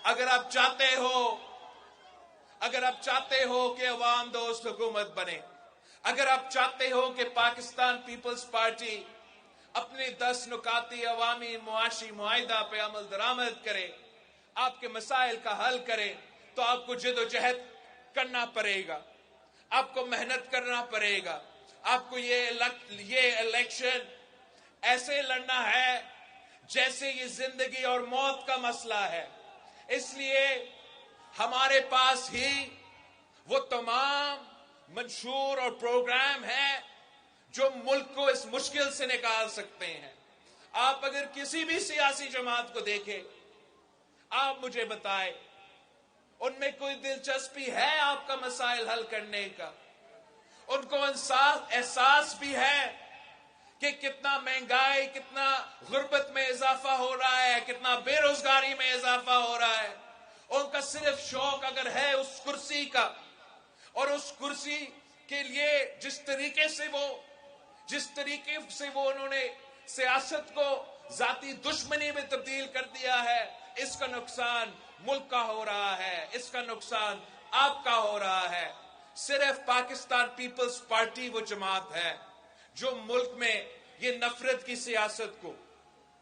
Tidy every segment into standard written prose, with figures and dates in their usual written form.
اگر آپ چاہتے ہو کہ عوام دوست حکومت بنے، اگر آپ چاہتے ہو کہ پاکستان پیپلز پارٹی اپنے 10 نکاتی عوامی معاشی معاہدہ پہ عمل درآمد کرے، آپ کے مسائل کا حل کرے، تو آپ کو جد و جہد کرنا پڑے گا، آپ کو محنت کرنا پڑے گا، آپ کو یہ الیکشن ایسے لڑنا ہے جیسے یہ زندگی اور موت کا مسئلہ ہے۔ اس لیے ہمارے پاس ہی وہ تمام منشور اور پروگرام ہیں جو ملک کو اس مشکل سے نکال سکتے ہیں۔ آپ اگر کسی بھی سیاسی جماعت کو دیکھیں، آپ مجھے بتائیں ان میں کوئی دلچسپی ہے آپ کا مسائل حل کرنے کا؟ ان کو احساس بھی ہے کہ کتنا مہنگائی، کتنا غربت میں اضافہ ہو رہا ہے، کتنا بے روزگاری میں اضافہ ہو رہا ہے۔ ان کا صرف شوق اگر ہے اس کرسی کا، اور اس کرسی کے لیے جس طریقے سے وہ انہوں نے سیاست کو ذاتی دشمنی میں تبدیل کر دیا ہے، اس کا نقصان ملک کا ہو رہا ہے، اس کا نقصان آپ کا ہو رہا ہے۔ صرف پاکستان پیپلز پارٹی وہ جماعت ہے جو ملک میں یہ نفرت کی سیاست کو،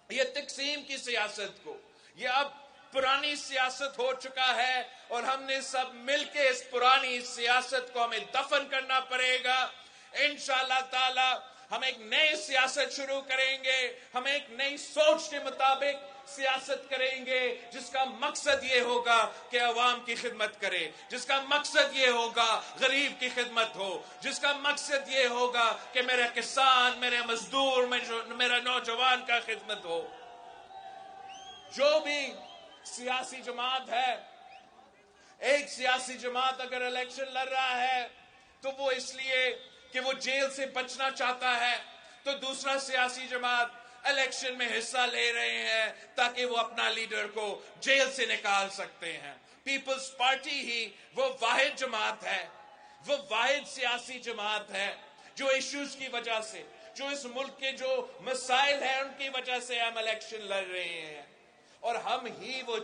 یہ تقسیم کی سیاست کو، یہ اب پرانی سیاست ہو چکا ہے، اور ہم نے سب مل کے اس پرانی سیاست کو ہمیں دفن کرنا پڑے گا۔ انشاءاللہ تعالی ہم ایک نئی سیاست شروع کریں گے، ہم ایک نئی سوچ کے مطابق سیاست کریں گے، جس کا مقصد یہ ہوگا کہ عوام کی خدمت کرے، جس کا مقصد یہ ہوگا غریب کی خدمت ہو، جس کا مقصد یہ ہوگا کہ میرا کسان، میرے مزدور، میرا نوجوان کا خدمت ہو۔ جو بھی سیاسی جماعت ہے، ایک سیاسی جماعت اگر الیکشن لڑ رہا ہے تو وہ اس لیے کہ وہ جیل سے بچنا چاہتا ہے، تو دوسرا سیاسی جماعت الیکشن میں حصہ لے رہے ہیں تاکہ وہ اپنا لیڈر کو جیل سے نکال سکتے ہیں۔ پیپلز پارٹی ہی وہ واحد جماعت ہے، وہ واحد سیاسی جماعت ہے جو ایشوز کی وجہ سے، جو اس ملک کے جو مسائل ہیں ان کی وجہ سے ہم الیکشن لڑ رہے ہیں، اور ہم ہی وہ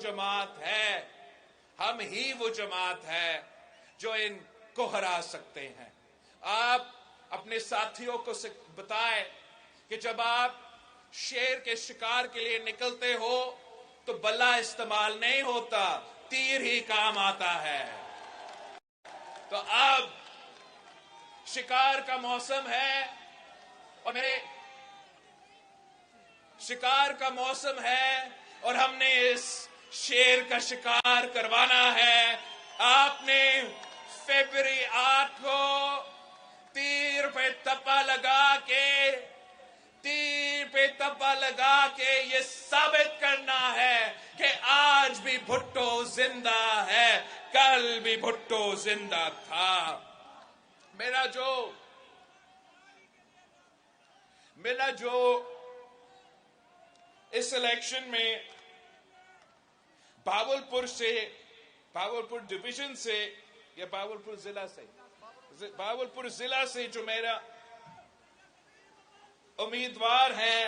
جماعت ہے جو ان کو ہرا سکتے ہیں۔ آپ اپنے ساتھیوں کو بتائیں کہ جب آپ شیر کے شکار کے لیے نکلتے ہو تو بلہ استعمال نہیں ہوتا، تیر ہی کام آتا ہے۔ تو اب شکار کا موسم ہے، اور ہم نے اس شیر کا شکار کروانا ہے۔ آپ نے فیبری 8 کو تیر پہ تپا لگا کے یہ ثابت کرنا ہے کہ آج بھی بھٹو زندہ ہے، کل بھی بھٹو زندہ تھا۔ میرا جو اس الیکشن میں بھاولپور ڈویژن سے یا بھاولپور ضلع سے جو میرا امیدوار ہیں،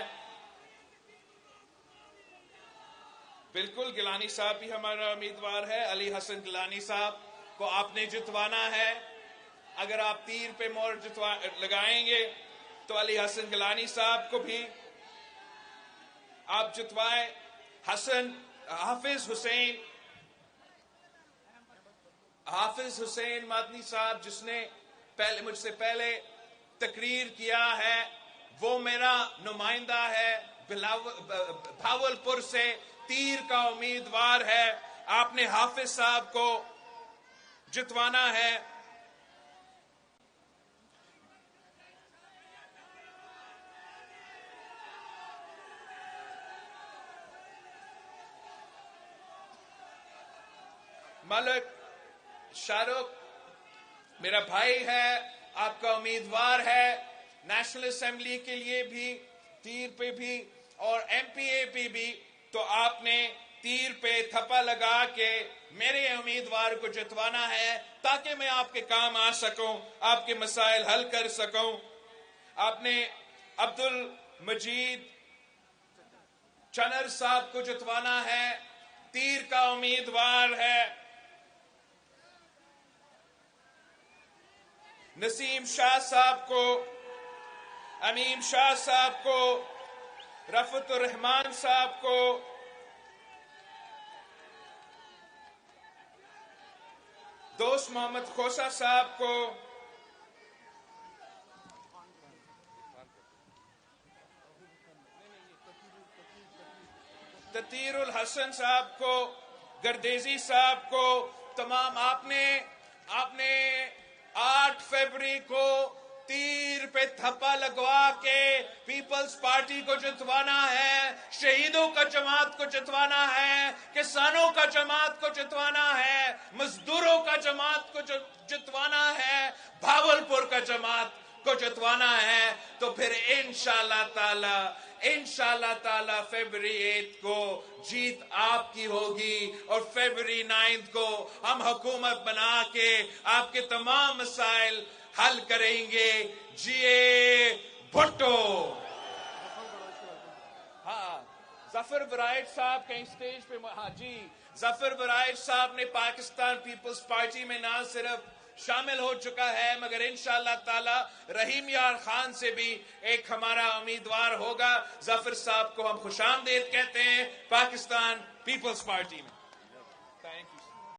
بالکل گیلانی صاحب بھی ہمارا امیدوار ہے، علی حسن گیلانی صاحب کو آپ نے جتوانا ہے۔ اگر آپ تیر پہ مور لگائیں گے تو علی حسن گیلانی صاحب کو بھی آپ جتوائیں۔ حافظ حسین مدنی صاحب جس نے مجھ سے پہلے تقریر کیا ہے، وہ میرا نمائندہ ہے، بھاولپور سے تیر کا امیدوار ہے۔ آپ نے حافظ صاحب کو جتوانا ہے۔ ملک شاہ رخ میرا بھائی ہے، آپ کا امیدوار ہے، نیشنل اسمبلی کے لیے بھی، تیر پہ بھی اور ایم پی اے پہ بھی۔ تو آپ نے تیر پہ تھپا لگا کے میرے امیدوار کو جتوانا ہے تاکہ میں آپ کے کام آ سکوں، آپ کے مسائل حل کر سکوں۔ آپ نے عبدالمجید چنر صاحب کو جتوانا ہے، تیر کا امیدوار ہے. نسیم شاہ صاحب کو، امین شاہ صاحب کو، رفعت الرحمان صاحب کو، دوست محمد خوسا صاحب کو، تطہیر الحسن صاحب کو، گردیزی صاحب کو، تمام آپ نے 8 فروری کو تیر پہ تھپا لگوا کے پیپلز پارٹی کو جتوانا ہے، شہیدوں کا جماعت کو جتوانا ہے، کسانوں کا جماعت کو جتوانا ہے، مزدوروں کا جماعت کو جتوانا ہے، بھاولپور کا جماعت کو جتوانا ہے. تو پھر انشاءاللہ تعالی فروری 8 کو جیت آپ کی ہوگی، اور فروری 9 کو ہم حکومت بنا کے آپ کے تمام مسائل حل کریں گے. جیے بھٹو. ہاں، ظفر برائٹ صاحب کہیں سٹیج پہ. ہاں جی، ظفر برائٹ صاحب نے پاکستان پیپلز پارٹی میں نہ صرف شامل ہو چکا ہے، مگر انشاءاللہ تعالی رحیم یار خان سے بھی ایک ہمارا امیدوار ہوگا. ظفر صاحب کو ہم خوش آمدید کہتے ہیں پاکستان پیپلز پارٹی میں.